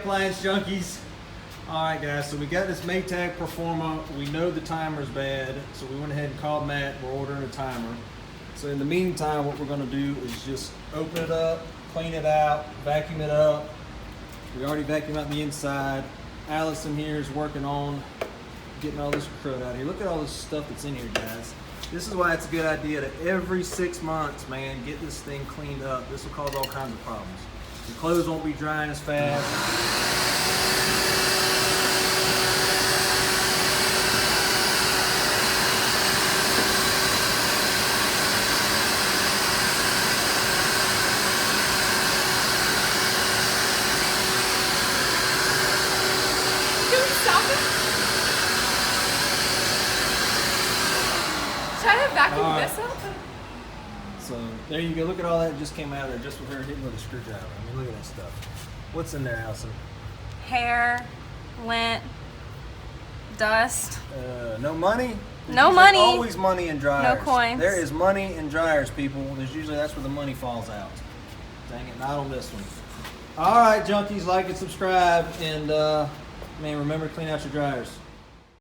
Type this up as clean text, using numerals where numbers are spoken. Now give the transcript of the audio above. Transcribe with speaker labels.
Speaker 1: appliance junkies. Alright guys, so we got this Maytag Performa. We know the timer's bad, so we went ahead and called Matt. We're ordering a timer. So in the meantime, what we're going to do is just open it up, clean it out, vacuum it up. We already vacuumed out the inside. Allison here is working on getting all this crud out of here. Look at all this stuff that's in here, guys. This is why it's a good idea to every 6 months, man, get this thing cleaned up. This will cause all kinds of problems. Your clothes won't be drying as fast.
Speaker 2: Should I have vacuumed this up?
Speaker 1: So there you go. Look at all that just came out of there just with her hitting with a screwdriver. I mean, look at that stuff. What's in there, Allison?
Speaker 2: Hair, lint, dust.
Speaker 1: No money?
Speaker 2: No money.
Speaker 1: There's always money in dryers.
Speaker 2: No coins.
Speaker 1: There is money in dryers, people. There's usually, that's where the money falls out. Dang it, not on this one. All right, junkies, like and subscribe. And, man, remember to clean out your dryers.